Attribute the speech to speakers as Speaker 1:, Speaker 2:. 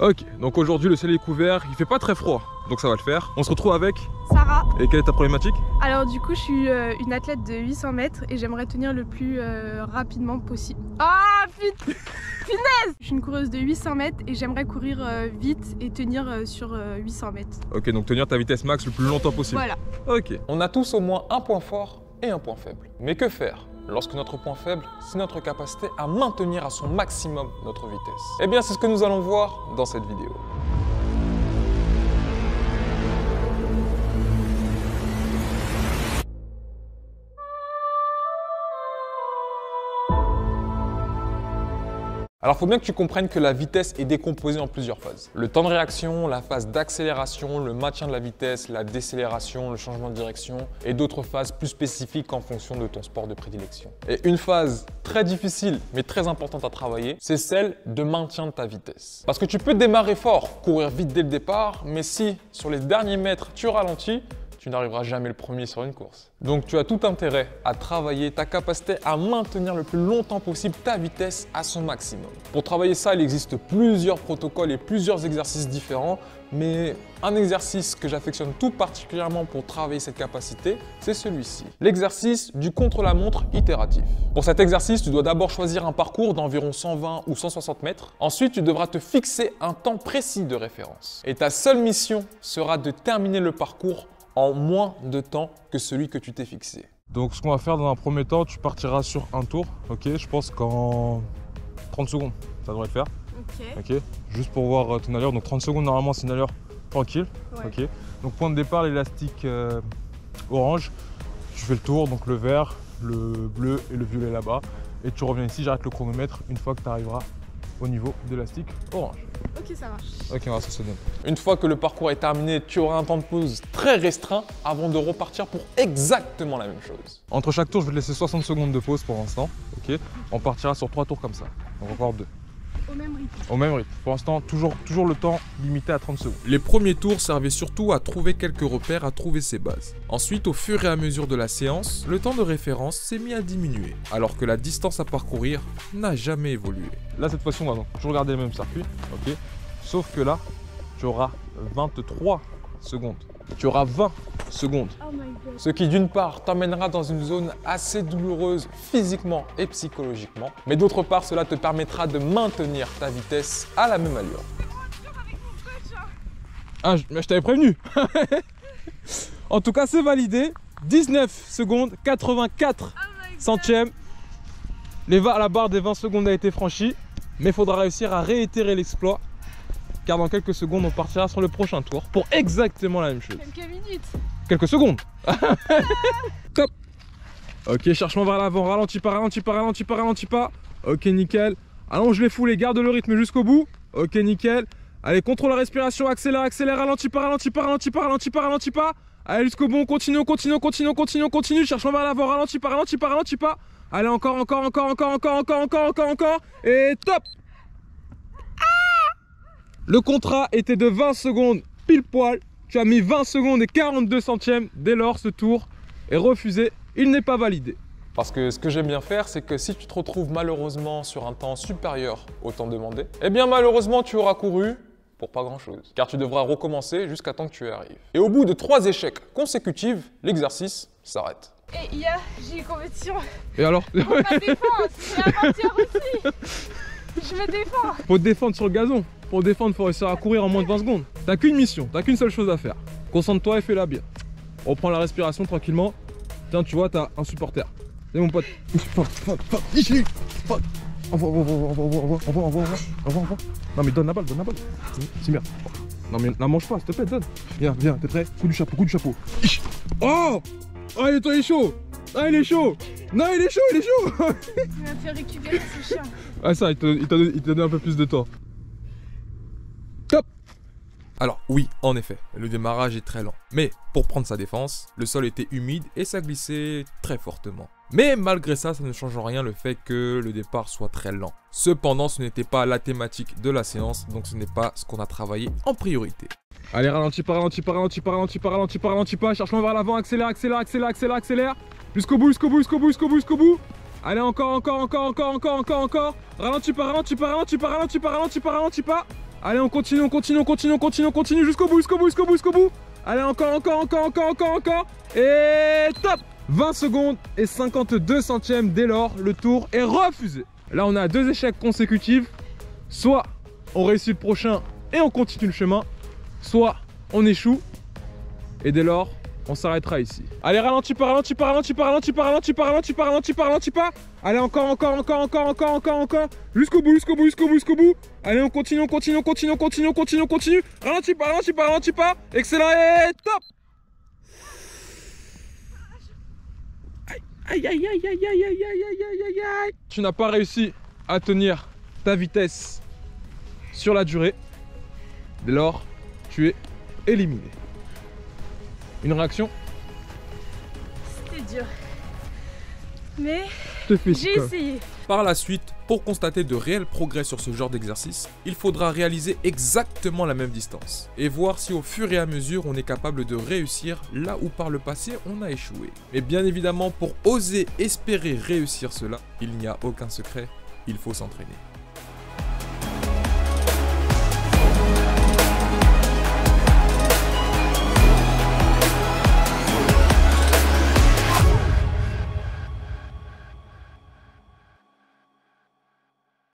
Speaker 1: Ok, donc aujourd'hui le ciel est couvert, il fait pas très froid, donc ça va le faire. On se retrouve avec
Speaker 2: Sarah.
Speaker 1: Et quelle est ta problématique?
Speaker 2: Alors du coup je suis une athlète de 800 mètres et j'aimerais tenir le plus rapidement possible. Ah putain, punaise! Je suis une coureuse de 800 mètres et j'aimerais courir vite et tenir sur 800 mètres.
Speaker 1: Ok, donc tenir ta vitesse max le plus longtemps possible.
Speaker 2: Voilà.
Speaker 1: Ok.
Speaker 3: On a tous au moins un point fort et un point faible. Mais que faire lorsque notre point faible, c'est notre capacité à maintenir à son maximum notre vitesse? Eh bien, c'est ce que nous allons voir dans cette vidéo. Alors, il faut bien que tu comprennes que la vitesse est décomposée en plusieurs phases. Le temps de réaction, la phase d'accélération, le maintien de la vitesse, la décélération, le changement de direction et d'autres phases plus spécifiques en fonction de ton sport de prédilection. Et une phase très difficile mais très importante à travailler, c'est celle de maintien de ta vitesse. Parce que tu peux démarrer fort, courir vite dès le départ, mais si sur les derniers mètres tu ralentis, tu n'arriveras jamais le premier sur une course. Donc tu as tout intérêt à travailler ta capacité à maintenir le plus longtemps possible ta vitesse à son maximum. Pour travailler ça, il existe plusieurs protocoles et plusieurs exercices différents, mais un exercice que j'affectionne tout particulièrement pour travailler cette capacité, c'est celui-ci. L'exercice du contre-la-montre itératif. Pour cet exercice, tu dois d'abord choisir un parcours d'environ 120 ou 160 mètres. Ensuite, tu devras te fixer un temps précis de référence. Et ta seule mission sera de terminer le parcours en moins de temps que celui que tu t'es fixé.
Speaker 1: Donc ce qu'on va faire dans un premier temps, tu partiras sur un tour, ok? Je pense qu'en 30 secondes, ça devrait le faire. Ok. Juste pour voir ton allure, donc 30 secondes normalement c'est une allure tranquille.
Speaker 2: Ouais.
Speaker 1: Ok. Donc point de départ, l'élastique orange. Tu fais le tour, donc le vert, le bleu et le violet là-bas. Et tu reviens ici, j'arrête le chronomètre une fois que tu arriveras au niveau de l'élastique orange.
Speaker 2: Ok, ça marche.
Speaker 1: Ok, on va se donner.
Speaker 3: Une fois que le parcours est terminé, tu auras un temps de pause très restreint avant de repartir pour exactement la même chose.
Speaker 1: Entre chaque tour, je vais te laisser 60 secondes de pause pour l'instant. Ok. On partira sur 3 tours comme ça. Donc encore 2.
Speaker 2: Au même rythme.
Speaker 1: Au même rythme. Pour l'instant, toujours le temps limité à 30 secondes.
Speaker 4: Les premiers tours servaient surtout à trouver quelques repères, à trouver ses bases. Ensuite, au fur et à mesure de la séance, le temps de référence s'est mis à diminuer, alors que la distance à parcourir n'a jamais évolué.
Speaker 1: Là, cette fois-ci, on va toujours garder le même circuit. Ok. Sauf que là, tu auras 23 secondes. Tu auras 20 secondes.
Speaker 2: Oh my god.
Speaker 3: Ce qui d'une part t'emmènera dans une zone assez douloureuse physiquement et psychologiquement, mais d'autre part cela te permettra de maintenir ta vitesse à la même allure.
Speaker 1: Ah, mais je t'avais prévenu. En tout cas, c'est validé. 19 secondes, 84 centièmes. La barre des 20 secondes a été franchie, mais il faudra réussir à réitérer l'exploit. Car dans quelques secondes, on partira sur le prochain tour pour exactement la même chose.
Speaker 2: Quelques minutes.
Speaker 1: Quelques secondes. Top. Ok, cherche-moi vers l'avant. Ralentis pas, ralentis pas, ralentis pas, ralentis pas. Ok, nickel. Allonge les foules et garde le rythme jusqu'au bout. Ok, nickel. Allez, contrôle la respiration, accélère, accélère, ralentis pas, ralentis pas, ralentis pas, ralentis pas, ralentis pas. Allez, jusqu'au bout, on continue, on continue, on continue, on continue, on continue. Cherche-moi vers l'avant, ralentis pas, ralentis pas, ralentis pas. Allez, encore, encore, encore, encore, encore, encore, encore, encore, encore. Et top. Le contrat était de 20 secondes pile poil. Tu as mis 20 secondes et 42 centièmes. Dès lors, ce tour est refusé. Il n'est pas validé.
Speaker 3: Parce que ce que j'aime bien faire, c'est que si tu te retrouves malheureusement sur un temps supérieur au temps demandé, eh bien malheureusement tu auras couru pour pas grand chose. Car tu devras recommencer jusqu'à temps que tu y arrives. Et au bout de 3 échecs consécutifs, l'exercice s'arrête.
Speaker 2: Et hier, j'ai une compétition.
Speaker 1: Et alors?
Speaker 2: Pour ma défense, c'est avant-hier aussi. Je me défends.
Speaker 1: Faut te défendre sur le gazon. Pour te défendre, il faut réussir à courir en moins de 20 secondes. T'as qu'une mission, t'as qu'une seule chose à faire. Concentre-toi et fais-la bien. On reprend la respiration tranquillement. Tiens, tu vois, t'as un supporter. C'est mon pote. Envoie. Non mais donne la balle. C'est bien. Non mais la mange pas, s'il te plaît, donne. Viens, t'es prêt? Coup du chapeau. Oh! Oh, il est chaud. Ah, il est chaud. Non, il est chaud.
Speaker 2: Il m'a fait récupérer ce chien.
Speaker 1: Ah ça, il t'a donné un peu plus de temps. Top.
Speaker 4: Alors oui, en effet, le démarrage est très lent. Mais pour prendre sa défense, le sol était humide et ça glissait très fortement. Mais malgré ça, ça ne change en rien le fait que le départ soit très lent. Cependant, ce n'était pas la thématique de la séance, donc ce n'est pas ce qu'on a travaillé en priorité.
Speaker 1: Allez, ralentis pas. Cherche-moi vers l'avant, accélère. Jusqu'au bout. Allez, encore. Ralentis pas. Allez, on continue, on continue, on continue, on continue, on continue jusqu'au bout, jusqu'au bout, jusqu'au bout, jusqu'au bout. Allez, encore, encore, encore, encore, encore, encore. Et top. 20 secondes et 52 centièmes dès lors, le tour est refusé. Là, on a 2 échecs consécutifs. Soit on réussit le prochain et on continue le chemin, soit on échoue. Et dès lors, on s'arrêtera ici. Allez, ralentis pas, ralentis pas, ralentis pas, ralentis pas, ralentis pas, ralentis pas, ralentis pas, ralentis pas. Allez, encore, encore, encore, encore, encore, encore, encore. Jusqu'au bout, jusqu'au bout, jusqu'au bout, jusqu'au bout. Allez, on continue, on continue, on continue, on continue, on continue, on continue. Ralentis pas, ralentis pas, ralentis pas. Excellent et top. Aïe, aïe, aïe, aïe, aïe, aïe, aïe, aïe, aïe, aïe, aïe. Tu n'as pas réussi à tenir ta vitesse sur la durée. Dès lors, tu es éliminé. Une réaction?
Speaker 2: C'était dur. Mais
Speaker 1: Je te fais
Speaker 2: j'ai essayé.
Speaker 4: Par la suite, pour constater de réels progrès sur ce genre d'exercice, il faudra réaliser exactement la même distance et voir si au fur et à mesure on est capable de réussir là où par le passé on a échoué. Mais bien évidemment, pour oser espérer réussir cela, il n'y a aucun secret, il faut s'entraîner.